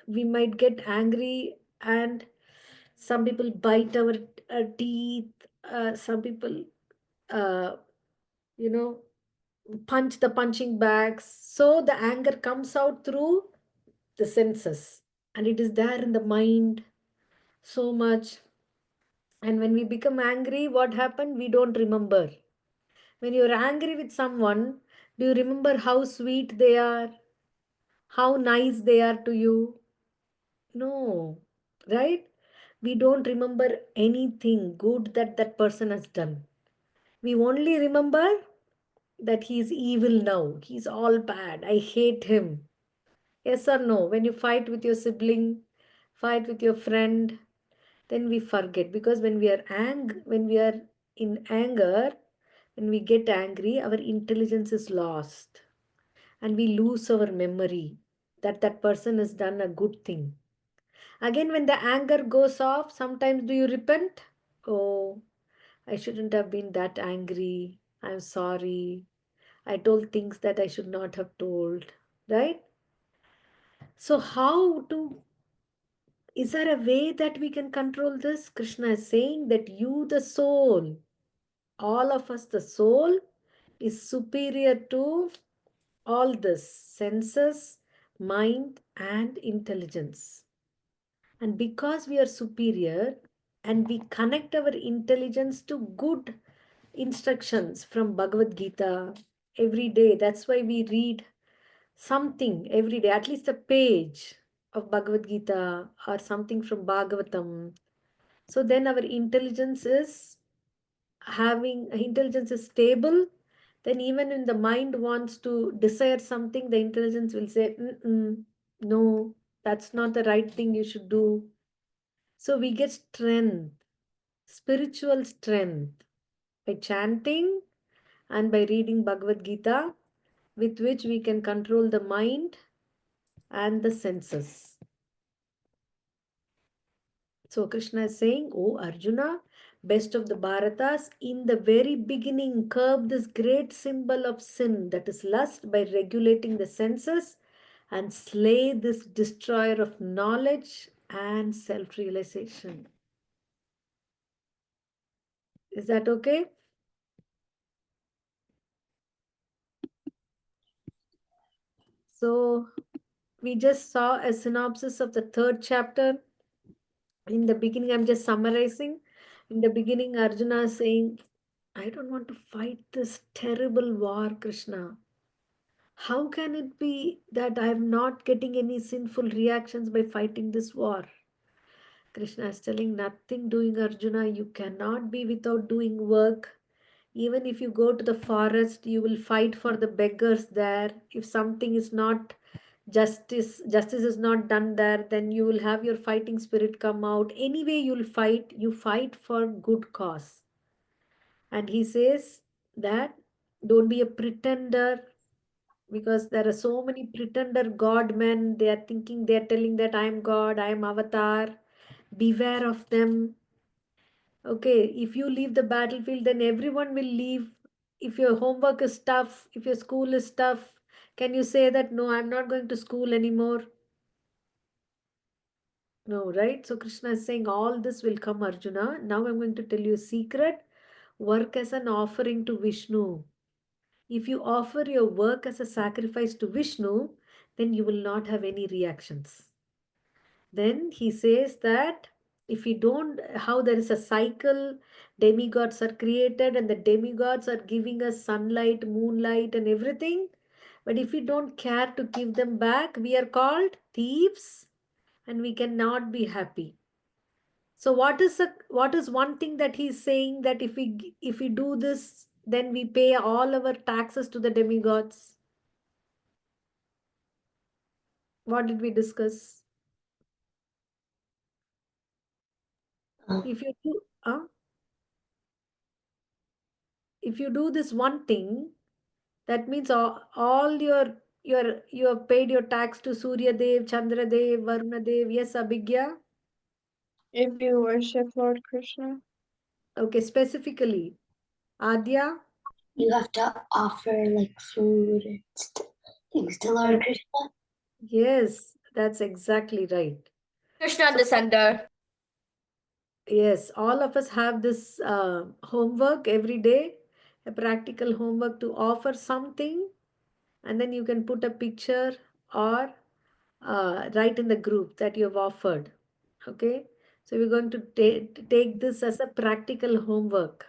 might get angry, and some people bite our teeth. Some people, uh, you know, punch the punching bags. So the anger comes out through the senses, and it is there in the mind so much. And when we become angry, what happened? We don't remember. When you're angry with someone, do you remember how sweet they are? How nice they are to you? No, right? We don't remember anything good that that person has done. We only remember that he's evil now. He's all bad. I hate him. Yes or no? When you fight with your sibling, fight with your friend, then we forget, because when we are in anger, when we get angry, our intelligence is lost and we lose our memory that that person has done a good thing. Again, when the anger goes off, sometimes do you repent? Oh, I shouldn't have been that angry. I'm sorry. I told things that I should not have told. Right? So, how to, is there a way that we can control this? Krishna is saying that you, the soul, all of us, the soul, is superior to all this senses, mind, and intelligence. And because we are superior and we connect our intelligence to good instructions from Bhagavad Gita every day, that's why we read something every day, at least a page of Bhagavad Gita or something from Bhagavatam. So then our intelligence is stable. Then even when the mind wants to desire something, the intelligence will say, mm-mm, no, That's not the right thing you should do. So we get strength, spiritual strength, by chanting and by reading Bhagavad Gita, with which we can control the mind and the senses. So Krishna is saying, "Oh Arjuna, best of the Bharatas, in the very beginning, curb this great symbol of sin, that is lust, by regulating the senses, and slay this destroyer of knowledge and self-realization." Is that okay? So we just saw a synopsis of the 3rd chapter. In the beginning, I'm just summarizing. In the beginning, Arjuna is saying, "I don't want to fight this terrible war, Krishna. How can it be that I am not getting any sinful reactions by fighting this war?" Krishna is telling, "Nothing doing, Arjuna. You cannot be without doing work. Even if you go to the forest, you will fight for the beggars there. If something is not justice is not done there, then you will have your fighting spirit come out. Anyway, you fight for good cause." And he says that don't be a pretender, because there are so many pretender god men. They are thinking, they are telling that I am God, I am avatar. Beware of them. Okay, if you leave the battlefield, then everyone will leave. If your homework is tough, if your school is tough, can you say that no, I'm not going to school anymore? No, right? So Krishna is saying all this will come, Arjuna. Now I'm going to tell you a secret. Work as an offering to Vishnu. If you offer your work as a sacrifice to Vishnu, then you will not have any reactions. Then he says that if you don't, how there is a cycle, demigods are created and the demigods are giving us sunlight, moonlight, and everything. But if we don't care to give them back, we are called thieves and we cannot be happy. So what is one thing that he's saying, that if we do this, then we pay all our taxes to the demigods? What did we discuss? If you do, if you do this one thing, that means all you have paid your tax to Surya Dev, Chandra Dev, Varuna Dev. Yes, Abhigya. If you worship Lord Krishna, Okay, specifically, Adya. You have to offer like food and things to Lord Krishna. Yes, that's exactly right. Krishna at the center. Yes, all of us have this homework every day, a practical homework to offer something, and then you can put a picture or write in the group that you have offered. Okay, so we're going to take this as a practical homework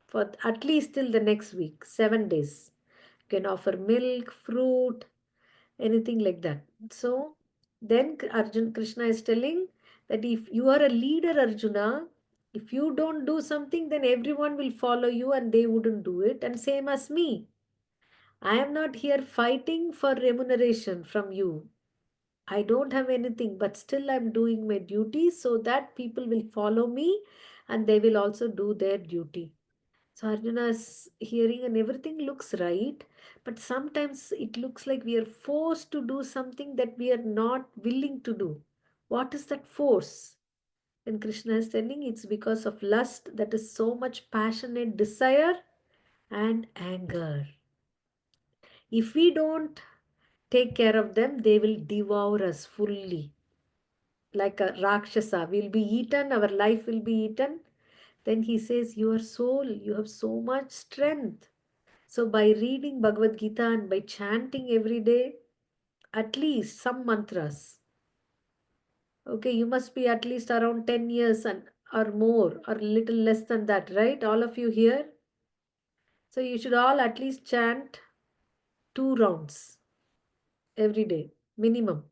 for at least till the next week, 7 days. You can offer milk, fruit, anything like that. So then Arjun Krishna is telling that if you are a leader, Arjuna, if you don't do something, then everyone will follow you and they wouldn't do it. And same as me. I am not here fighting for remuneration from you. I don't have anything, but still I'm doing my duty so that people will follow me and they will also do their duty. So Arjuna is hearing and everything looks right, but sometimes it looks like we are forced to do something that we are not willing to do. What is that force? And Krishna is telling it's because of lust, that is so much passionate desire and anger. If we don't take care of them, they will devour us fully. Like a Rakshasa, we'll be eaten, our life will be eaten. Then he says, your soul, you have so much strength. So by reading Bhagavad Gita and by chanting every day, at least some mantras. Okay, you must be at least around 10 years and or more or little less than that, right? All of you here. So you should all at least chant 2 rounds every day, minimum.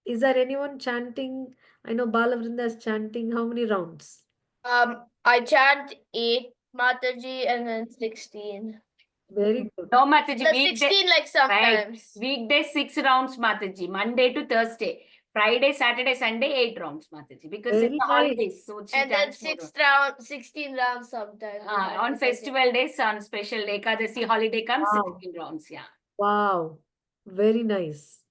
Is there anyone chanting? I know Balavrinda is chanting. How many rounds? I chant 8 Mataji and then 16. Very good. No, Mataji. The 16 like sometimes. Right. Weekday 6 rounds, Mataji. Monday to Thursday. Friday, Saturday, Sunday, 8 rounds, Mataji, because Very it's the nice. holidays. So she And then does more 16 rounds sometimes. on festival days, on special day, Ekadasi holiday comes, Wow. 16 rounds, yeah. Wow. Very nice.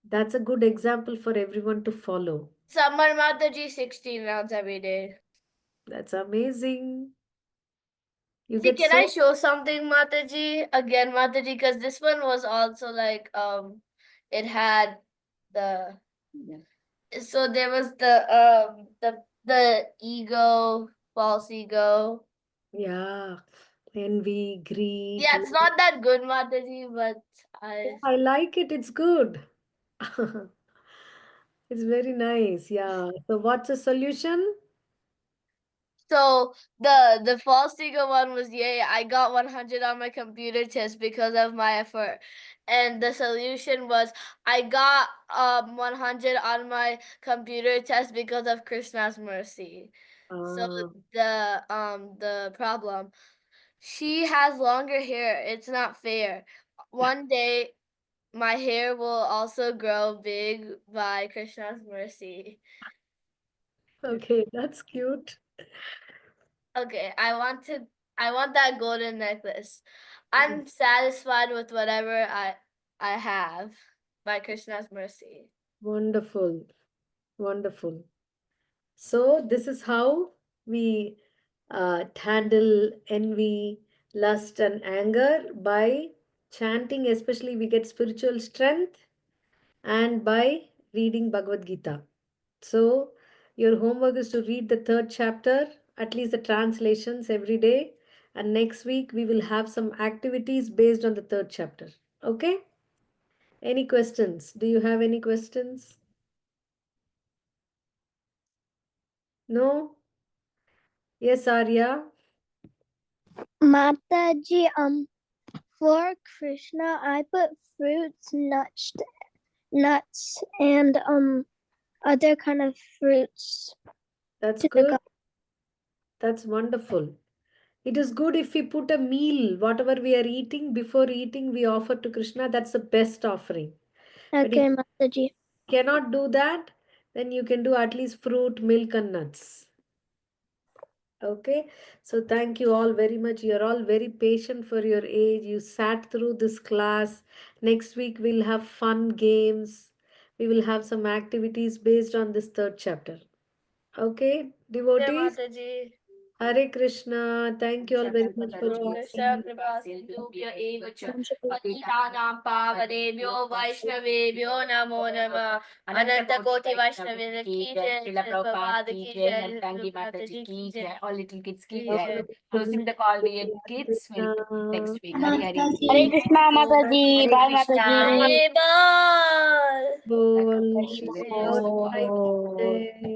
That's a good example for everyone to follow. Summer Mataji, 16 rounds every day. That's amazing. You See, get can so I show something, Mataji? Again, Mataji, because this one was also like, it had the, so there was the ego, false ego. yeah, envy, greed. Yeah, it's not that good, Mataji, but I like it. It's good. It's very nice. Yeah. So what's the solution? So the false ego one was, yay, I got 100 on my computer test because of my effort. And the solution was, I got 100 on my computer test because of Krishna's mercy. So the problem, she has longer hair. It's not fair. One day my hair will also grow big by Krishna's mercy. Okay, that's cute. Okay, I want that golden necklace. I'm satisfied with whatever I have by Krishna's mercy. Wonderful. Wonderful. So this is how we handle envy, lust, and anger by chanting. Especially, we get spiritual strength, and by reading Bhagavad Gita. So your homework is to read the third chapter, at least the translations every day. And next week we will have some activities based on the third chapter. Okay? Any questions? Do you have any questions? No? Yes, Arya? Mataji, for Krishna, I put fruits, nuts, and other kind of fruits. That's to the good. god. That's wonderful. It is good if we put a meal, whatever we are eating, before eating, we offer to Krishna. That's the best offering. But if Okay, you Mataji. cannot do that, then you can do at least fruit, milk, and nuts. Okay, so thank you all very much. You're all very patient for your age. You sat through this class. Next week, we'll have fun games. We will have some activities based on this third chapter. Okay, devotees? Mataji. Hare Krishna. Thank you all very much for joining. पतितानां पावनेभ्यो वैष्णवेभ्यो नमो नमः अनंत कोटि वैष्णव की जय Srila Prabhupada ki jai, Lalitangi Mataji ki jai, all little kids ki jai. Closing the call, dear kids. We'll meet next week. Hari Hari. Hare Krishna Mataji. Hare Bye Krishna. Mataji. Hare Bol. Bol Shri Shri Bhagavat Ki Krishna. Jai.